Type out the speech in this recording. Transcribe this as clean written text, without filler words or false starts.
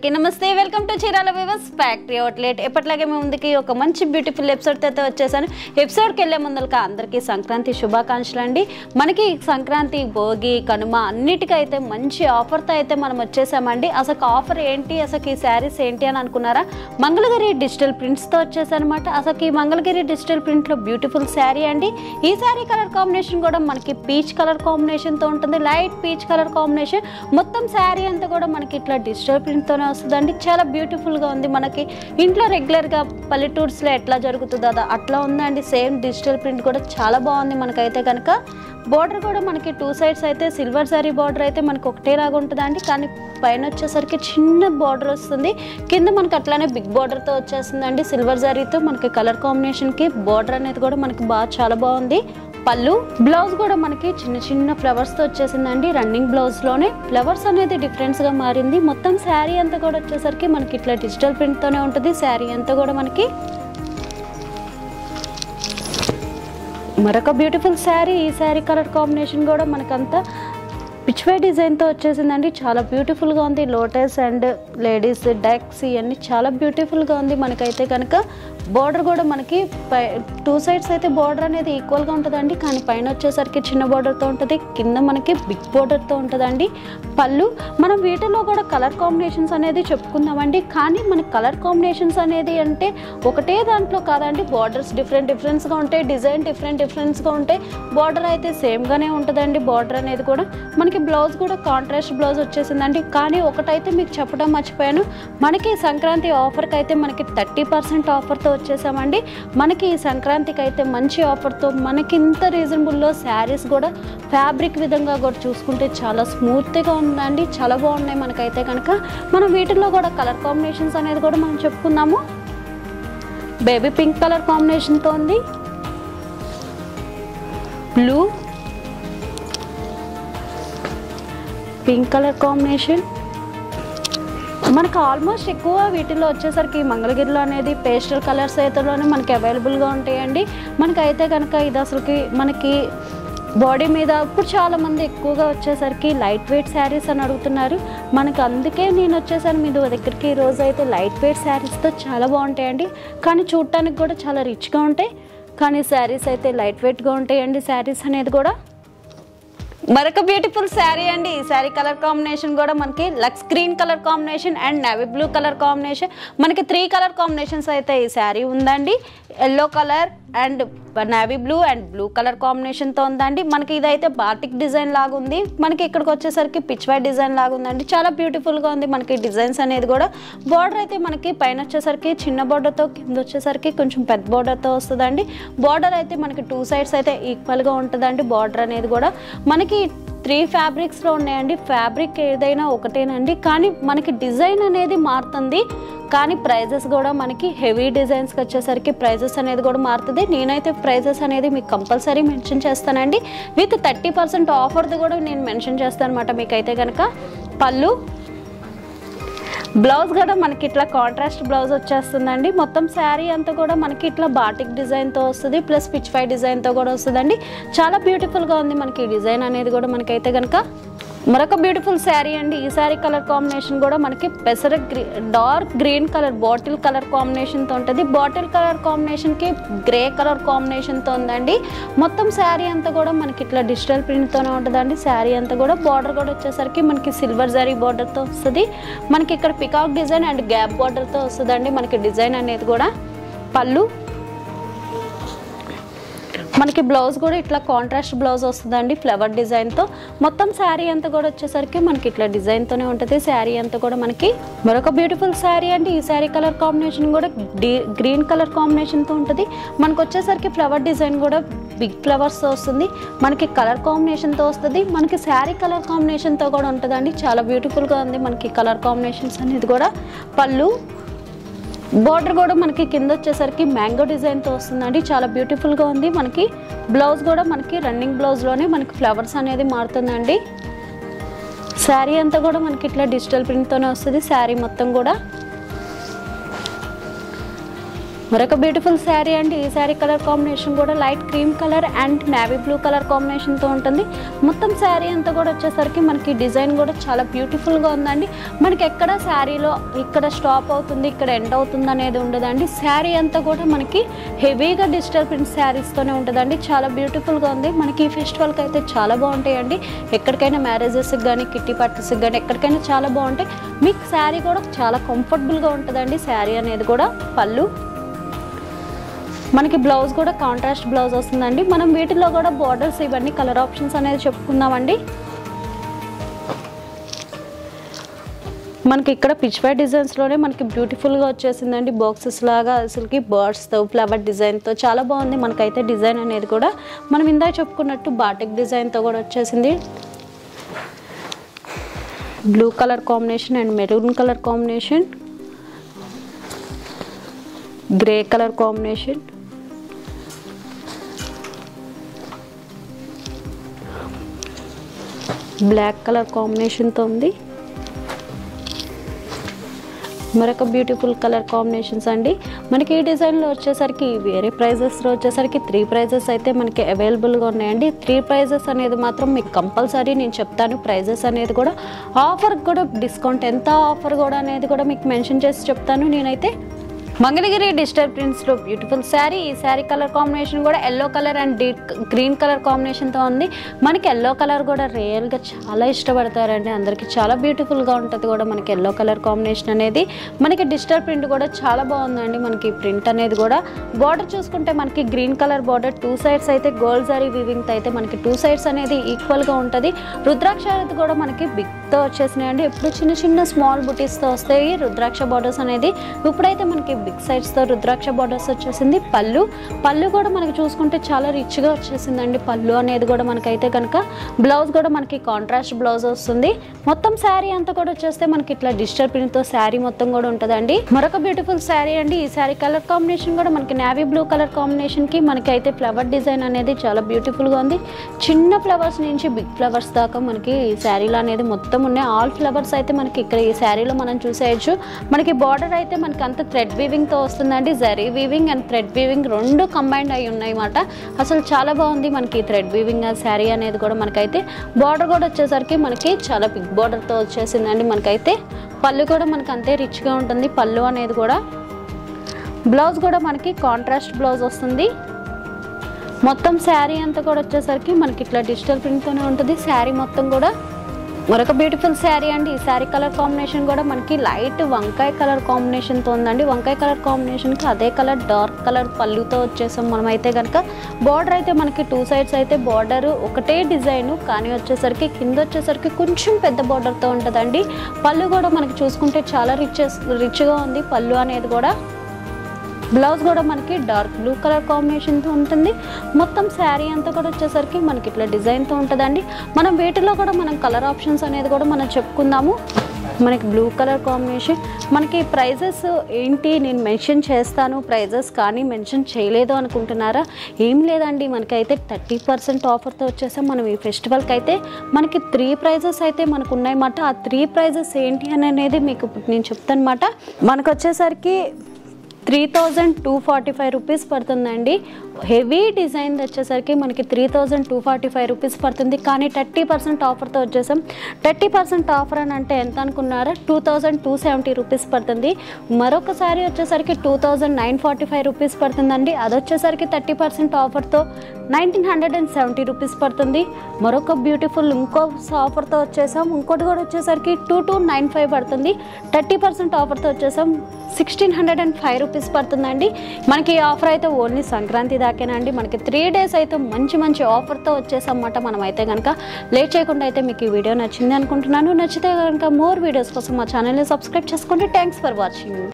అందరికీ నమస్తే welcome to Chirala viewers factory outlet ఎప్పటిలాగే మేము ముందుకి ఒక మంచి బ్యూటిఫుల్ ఎపిసోడ్ తో వచ్చేసాను ఎపిసోడ్కి వెళ్ళే ముందరగా అందరికీ సంక్రాంతి శుభాకాంక్షలు అండి మనకి సంక్రాంతి భోగి కనుమ అన్నిటికైతే మంచి ఆఫర్తో అయితే మనం వచ్చేసామండి అసలు ఆఫర్ ఏంటి అసలు ఈ శారీస్ ఏంటి అని అనుకున్నారా మంగళగిరి డిజిటల్ ప్రింట్స్తో వచ్చేసానమాట అసలు ఈ మంగళగిరి డిజిటల్ ప్రింట్లో బ్యూటిఫుల్ శారీ అండి ఈ శారీ కలర్ కాంబినేషన్ కూడా మనకి పీచ్ కలర్ కాంబినేషన్తో ఉంటుంది లైట్ పీచ్ కలర్ కాంబినేషన్ మొత్తం శారీ అంతా కూడా మనకి ఇట్లా డిజిటల్ ప్రింట్తోనే వస్తుందండి చాలా బ్యూటిఫుల్గా ఉంది మనకి ఇంట్లో రెగ్యులర్గా పల్లెటూర్స్లో ఎట్లా జరుగుతుందో అట్లా ఉందండి సేమ్ డిజిటల్ ప్రింట్ కూడా చాలా బాగుంది మనకైతే కనుక బార్డర్ కూడా మనకి టూ సైడ్స్ అయితే సిల్వర్ సారీ బార్డర్ అయితే మనకి ఒకటేలాగా ఉంటుందండి కానీ పైన వచ్చేసరికి చిన్న బార్డర్ వస్తుంది కింద మనకి అట్లానే బిగ్ బార్డర్తో వచ్చేస్తుందండి సిల్వర్ సారీతో మనకి కలర్ కాంబినేషన్కి బార్డర్ అనేది కూడా మనకి చాలా బాగుంది పళ్ళు బ్లౌజ్ కూడా మనకి చిన్న చిన్న ఫ్లవర్స్తో వచ్చేసిందండి రన్నింగ్ బ్లౌజ్లోనే ఫ్లవర్స్ అనేది డిఫరెన్స్గా మారింది మొత్తం శారీ అంతా కూడా వచ్చేసరికి మనకి ఇట్లా డిజిటల్ ప్రింట్తోనే ఉంటుంది శారీ అంతా కూడా మనకి మరొక బ్యూటిఫుల్ శారీ ఈ శారీ కలర్ కాంబినేషన్ కూడా మనకంతా పిచ్వే డిజైన్తో వచ్చేసిందండి చాలా బ్యూటిఫుల్గా ఉంది లోటస్ అండ్ లేడీస్ డెక్స్ ఇవన్నీ చాలా బ్యూటిఫుల్గా ఉంది మనకైతే కనుక బార్డర్ కూడా మనకి టూ సైడ్స్ అయితే బార్డర్ అనేది ఈక్వల్గా ఉంటుందండి కానీ పైన వచ్చేసరికి చిన్న బార్డర్తో ఉంటుంది కింద మనకి బిగ్ బార్డర్తో ఉంటుందండి పళ్ళు మనం వీటిలో కూడా కలర్ కాంబినేషన్స్ అనేది చెప్పుకుందామండి కానీ మనకి కలర్ కాంబినేషన్స్ అనేది అంటే ఒకటే దాంట్లో కాదండి బార్డర్స్ డిఫరెన్స్గా ఉంటాయి డిజైన్ డిఫరెన్స్గా ఉంటాయి బార్డర్ అయితే సేమ్గానే ఉంటుందండి బార్డర్ అనేది కూడా మనకి బ్లౌజ్ కూడా కాంట్రాస్ట్ బ్లౌజ్ వచ్చేసిందండి కానీ ఒకటైతే మీకు చెప్పడం మర్చిపోయాను మనకి సంక్రాంతి ఆఫర్కి అయితే మనకి 30% ఆఫర్తో వచ్చేసామండి మనకి ఈ సంక్రాంతికి అయితే మంచి ఆఫర్తో మనకి ఇంత రీజనబుల్లో శారీస్ కూడా ఫ్యాబ్రిక్ విధంగా కూడా చూసుకుంటే చాలా స్మూత్గా ఉందండి చాలా బాగున్నాయి మనకైతే కనుక మనం వీటిల్లో కూడా కలర్ కాంబినేషన్స్ అనేది కూడా మనం చెప్పుకున్నాము బేబీ పింక్ కలర్ కాంబినేషన్తో ఉంది బ్లూ పింక్ కలర్ కాంబినేషన్ మనకు ఆల్మోస్ట్ ఎక్కువ వీటిల్లో వచ్చేసరికి మంగళగిరిలో అనేది పేస్టల్ కలర్స్ అయితేలోనే మనకి అవైలబుల్గా ఉంటాయండి మనకైతే కనుక ఇది అసలుకి మనకి బాడీ మీద ఇప్పుడు చాలామంది ఎక్కువగా వచ్చేసరికి లైట్ వెయిట్ శారీస్ అని అడుగుతున్నారు మనకు అందుకే నేను వచ్చేసాను మీ దగ్గరికి ఈరోజు అయితే లైట్ వెయిట్ శారీస్తో చాలా బాగుంటాయండి కానీ చూడటానికి కూడా చాలా రిచ్గా ఉంటాయి కానీ శారీస్ అయితే లైట్ వెయిట్గా ఉంటాయండి శారీస్ అనేది కూడా మరొక బ్యూటిఫుల్ శారీ అండి ఈ శారీ కలర్ కాంబినేషన్ కూడా మనకి లక్స్ green colour combination and navy blue colour combination మనకి 3 కలర్ కాంబినేషన్స్ అయితే ఈ శారీ ఉందండి yellow colour and navy blue and blue colour కాంబినేషన్తో ఉందండి మనకి ఇదైతే బాటిక్ డిజైన్ లాగా ఉంది మనకి ఇక్కడికి వచ్చేసరికి పిచ్ వైట్ డిజైన్ లాగా ఉందండి చాలా బ్యూటిఫుల్గా ఉంది మనకి డిజైన్స్ అనేది కూడా బార్డర్ అయితే మనకి పైన వచ్చేసరికి చిన్న బార్డర్తో కింద వచ్చేసరికి కొంచెం పెద్ద బార్డర్తో వస్తుందండి బార్డర్ అయితే మనకి టూ సైడ్స్ అయితే ఈక్వల్గా ఉంటుందండి బార్డర్ అనేది కూడా మనకి 3 ఫ్యాబ్రిక్స్లో ఉన్నాయండి ఫ్యాబ్రిక్ ఏదైనా ఒకటేనండి కానీ మనకి డిజైన్ అనేది మారుతుంది కానీ ప్రైజెస్ కూడా మనకి హెవీ డిజైన్స్కి వచ్చేసరికి ప్రైజెస్ అనేది కూడా మారుతుంది నేనైతే ప్రైజెస్ అనేది మీకు కంపల్సరీ మెన్షన్ చేస్తానండి విత్ 30% ఆఫర్ది కూడా నేను మెన్షన్ చేస్తాను అనమాట మీకైతే కనుక పళ్ళు బ్లౌజ్ కూడా మనకి ఇట్లా కాంట్రాస్ట్ బ్లౌజ్ వచ్చేస్తుందండి మొత్తం శారీ అంతా కూడా మనకి ఇట్లా బాటిక్ డిజైన్తో వస్తుంది ప్లస్ పిచ్ ఫై డిజైన్తో కూడా వస్తుందండి చాలా బ్యూటిఫుల్గా ఉంది మనకి ఈ డిజైన్ అనేది కూడా మనకైతే కనుక మరొక బ్యూటిఫుల్ శారీ అండి ఈ శారీ కలర్ కాంబినేషన్ కూడా మనకి పెసర dark green colour bottle colour కాంబినేషన్తో ఉంటుంది బాటిల్ కలర్ కాంబినేషన్కి గ్రే కలర్ కాంబినేషన్తో ఉందండి మొత్తం శారీ అంతా కూడా మనకి ఇట్లా డిజిటల్ ప్రింట్తోనే ఉంటుందండి శారీ అంతా కూడా బార్డర్ కూడా వచ్చేసరికి మనకి సిల్వర్ జరీ బార్డర్తో వస్తుంది మనకి ఇక్కడ పికాక్ డిజైన్ అండ్ గ్యాప్ బార్డర్తో వస్తుందండి మనకి డిజైన్ అనేది కూడా పళ్ళు మనకి బ్లౌజ్ కూడా ఇట్లా కాంట్రాస్ట్ బ్లౌజ్ వస్తుందండి ఫ్లవర్ డిజైన్తో మొత్తం శారీ అంతా కూడా వచ్చేసరికి మనకి ఇట్లా డిజైన్తోనే ఉంటుంది శారీ అంతా కూడా మనకి మరొక బ్యూటిఫుల్ శారీ అండి ఈ శారీ కలర్ కాంబినేషన్ కూడా గ్రీన్ కలర్ కాంబినేషన్తో ఉంటుంది మనకు వచ్చేసరికి ఫ్లవర్ డిజైన్ కూడా బిగ్ ఫ్లవర్స్తో వస్తుంది మనకి కలర్ కాంబినేషన్తో వస్తుంది మనకి శారీ కలర్ కాంబినేషన్తో కూడా ఉంటుందండి చాలా బ్యూటిఫుల్గా ఉంది మనకి కలర్ కాంబినేషన్స్ అనేది కూడా పళ్ళు బార్డర్ కూడా మనకి కింద వచ్చేసరికి మ్యాంగో డిజైన్తో వస్తుందండి చాలా బ్యూటిఫుల్గా ఉంది మనకి బ్లౌజ్ కూడా మనకి రన్నింగ్ బ్లౌజ్లోనే మనకి ఫ్లవర్స్ అనేది మారుతుందండి శారీ అంతా కూడా మనకి ఇట్లా డిజిటల్ ప్రింట్తోనే వస్తుంది శారీ మొత్తం కూడా మరొక బ్యూటిఫుల్ శారీ అండి. ఈ శారీ కలర్ కాంబినేషన్ కూడా light cream colour and navy blue colour కాంబినేషన్తో ఉంటుంది. మొత్తం శారీ అంతా కూడా వచ్చేసరికి మనకి డిజైన్ కూడా చాలా బ్యూటిఫుల్గా ఉందండి. మనకి ఎక్కడ శారీలో ఇక్కడ స్టాప్ అవుతుంది, ఇక్కడ ఎండ్ అవుతుంది అనేది ఉండదండి. శారీ అంతా కూడా మనకి హెవీగా డిజిటల్ ప్రింట్ శారీస్తోనే ఉంటుందండి. చాలా బ్యూటిఫుల్గా ఉంది. మనకి ఈ ఫెస్టివల్కి అయితే చాలా బాగుంటాయండి. ఎక్కడికైనా మ్యారేజెస్కి కానీ కిట్టి పార్టీస్కి కానీ ఎక్కడికైనా చాలా బాగుంటాయి. మీకు శారీ కూడా చాలా కంఫర్టబుల్గా ఉంటుందండి. శారీ అనేది కూడా పళ్ళు, మనకి బ్లౌజ్ కూడా కాంట్రాస్ట్ బ్లౌజ్ వస్తుందండి. మనం వీటిలో కూడా బార్డర్స్ ఇవన్నీ కలర్ ఆప్షన్స్ అనేది చెప్పుకుందామండి. మనకి ఇక్కడ పిచ్ వై డిజైన్స్లోనే మనకి బ్యూటిఫుల్గా వచ్చేసిందండి. బాక్సెస్ లాగా అసలుకి బర్డ్స్తో ఫ్లవర్ డిజైన్తో చాలా బాగుంది. మనకైతే డిజైన్ అనేది కూడా మనం ఇందాక చెప్పుకున్నట్టు బాటిక్ డిజైన్తో కూడా వచ్చేసింది. Blue colour combination and maroon colour combination, grey colour combination, black colour కాంబినేషన్తో ఉంది. మరొక బ్యూటిఫుల్ కలర్ కాంబినేషన్స్ అండి. మనకి ఈ డిజైన్లో వచ్చేసరికి వేరే ప్రైజెస్లో వచ్చేసరికి 3 ప్రైజెస్ అయితే మనకి అవైలబుల్గా ఉన్నాయండి. 3 ప్రైజెస్ అనేది మాత్రం మీకు కంపల్సరీ నేను చెప్తాను. ప్రైజెస్ అనేది కూడా ఆఫర్ కూడా డిస్కౌంట్ ఎంత ఆఫర్ కూడా అనేది కూడా మీకు మెన్షన్ చేసి చెప్తాను. నేనైతే మంగళగిరి డిజిటల్ ప్రింట్స్లో బ్యూటిఫుల్ శారీ. ఈ శారీ కలర్ కాంబినేషన్ కూడా yellow colour and green colour కాంబినేషన్తో ఉంది. మనకి ఎల్లో కలర్ కూడా రియల్గా చాలా ఇష్టపడతారండి. అందరికీ చాలా బ్యూటిఫుల్గా ఉంటుంది కూడా మనకి ఎల్లో కలర్ కాంబినేషన్ అనేది. మనకి డిజిటల్ ప్రింట్ కూడా చాలా బాగుందండి. మనకి ప్రింట్ అనేది కూడా బార్డర్ చూసుకుంటే మనకి గ్రీన్ కలర్ బార్డర్ 2 సైడ్స్ అయితే గోల్డ్ జరీ వీవింగ్తో అయితే మనకి 2 సైడ్స్ అనేది ఈక్వల్గా ఉంటుంది. రుద్రాక్ష అనేది కూడా మనకి బిగ్తో వచ్చేసినాయండి. ఎప్పుడు చిన్న చిన్న స్మాల్ బుటీస్తో వస్తాయి రుద్రాక్ష బార్డర్స్ అనేది. ఇప్పుడైతే మనకి బిగ్ సైడ్స్తో రుద్రాక్ష బార్డర్స్ వచ్చేసింది. పళ్ళు కూడా మనకి చూసుకుంటే చాలా రిచ్గా వచ్చేసిందండి. పళ్ళు అనేది కూడా మనకైతే కనుక బ్లౌజ్ కూడా మనకి కాంట్రాస్ట్ బ్లౌజ్ వస్తుంది. మొత్తం శారీ అంతా కూడా వచ్చేస్తే మనకి ఇట్లా డిజిటల్ ప్రింట్తో శారీ మొత్తం కూడా ఉంటుందండి. మరొక బ్యూటిఫుల్ శారీ అండి. ఈ శారీ కలర్ కాంబినేషన్ కూడా మనకి నేవీ బ్లూ కలర్ కాంబినేషన్కి మనకైతే ఫ్లవర్ డిజైన్ అనేది చాలా బ్యూటిఫుల్గా ఉంది. చిన్న ఫ్లవర్స్ నుంచి బిగ్ ఫ్లవర్స్ దాకా మనకి ఈ శారీలో అనేది మొత్తం ఉన్నాయి. ఆల్ ఫ్లవర్స్ అయితే మనకి ఇక్కడ ఈ శారీలో మనం చూసేయచ్చు. మనకి బార్డర్ అయితే మనకి అంత థ్రెడ్ వీవింగ్తో వస్తుందండి. Zari weaving and thread weaving రెండు కంబైండ్ అయి ఉన్నాయి అన్నమాట. అసలు చాలా బాగుంది. మనకి థ్రెడ్ వీవింగ్ శారీ అనేది కూడా మనకైతే బార్డర్ కూడా వచ్చేసరికి మనకి చాలా బిగ్ బార్డర్తో వచ్చేసిందండి. మనకైతే పళ్ళు కూడా మనకి అంతే రిచ్గా ఉంటుంది. పళ్ళు అనేది కూడా బ్లౌజ్ కూడా మనకి కాంట్రాస్ట్ బ్లౌజ్ వస్తుంది. మొత్తం శారీ అంతా కూడా వచ్చేసరికి మనకి ఇట్లా డిజిటల్ ప్రింట్తోనే ఉంటుంది శారీ మొత్తం కూడా. మరొక బ్యూటిఫుల్ శారీ అండి. ఈ శారీ కలర్ కాంబినేషన్ కూడా మనకి లైట్ వంకాయ కలర్ కాంబినేషన్తో ఉందండి. వంకాయ కలర్ కాంబినేషన్కి అదే కలర్ డార్క్ కలర్ పళ్ళుతో వచ్చేసాం మనం అయితే కనుక. బార్డర్ అయితే మనకి 2 సైడ్స్ అయితే బార్డర్ ఒకటే డిజైన్ కానీ వచ్చేసరికి కింద వచ్చేసరికి కొంచెం పెద్ద బార్డర్తో ఉంటుందండి. పళ్ళు కూడా మనకి చూసుకుంటే చాలా రిచ్గా ఉంది పళ్ళు అనేది కూడా. బ్లౌజ్ కూడా మనకి డార్క్ బ్లూ కలర్ కాంబినేషన్తో ఉంటుంది. మొత్తం శారీ అంతా కూడా వచ్చేసరికి మనకి ఇట్లా డిజైన్తో ఉంటుందండి. మనం వీటిలో కూడా మనం కలర్ ఆప్షన్స్ అనేది కూడా మనం చెప్పుకుందాము. మనకి బ్లూ కలర్ కాంబినేషన్. మనకి ప్రైజెస్ ఏంటి నేను మెన్షన్ చేస్తాను ప్రైజెస్ కానీ మెన్షన్ చేయలేదు అనుకుంటున్నారా? ఏం లేదండి. మనకైతే 30% ఆఫర్తో వచ్చేసాం. మనం ఈ ఫెస్టివల్కి అయితే మనకి 3 ప్రైజెస్ అయితే మనకు ఉన్నాయన్నమాట. ఆ 3 ప్రైజెస్ ఏంటి అనేది మీకు నేను చెప్తాను అన్నమాట. మనకు వచ్చేసరికి 3245 రూపీస్ పడుతుందండి. హెవీ డిజైన్ వచ్చేసరికి మనకి 3245 రూపీస్ పడుతుంది. కానీ 30% ఆఫర్తో వచ్చేసాం. 30% ఆఫర్ అని అంటే ఎంత అనుకున్నారా? 2270 రూపీస్ పడుతుంది. మరొకసారి వచ్చేసరికి 2945 రూపీస్ పడుతుందండి. అది వచ్చేసరికి 30% ఆఫర్తో 1970 రూపీస్ పడుతుంది. మరొక బ్యూటిఫుల్ ఇంకో ఆఫర్తో వచ్చేసాం. ఇంకోటి కూడా వచ్చేసరికి 2295 పడుతుంది. 30% ఆఫర్తో వచ్చేసాం 1605 రూపీస్ పడుతుందండి. మనకి ఈ ఆఫర్ అయితే ఓన్లీ సంక్రాంతి దాకేనండి. మనకి 3 డేస్ అయితే మంచి ఆఫర్తో వచ్చేసామన్నమాట. మనం అయితే కనుక లేట్ చేయకుండా అయితే మీకు ఈ వీడియో నచ్చింది అనుకుంటున్నాను. నచ్చితే కనుక మోర్ వీడియోస్ కోసం మా ఛానల్ని సబ్స్క్రైబ్ చేసుకోండి. Thanks for watching.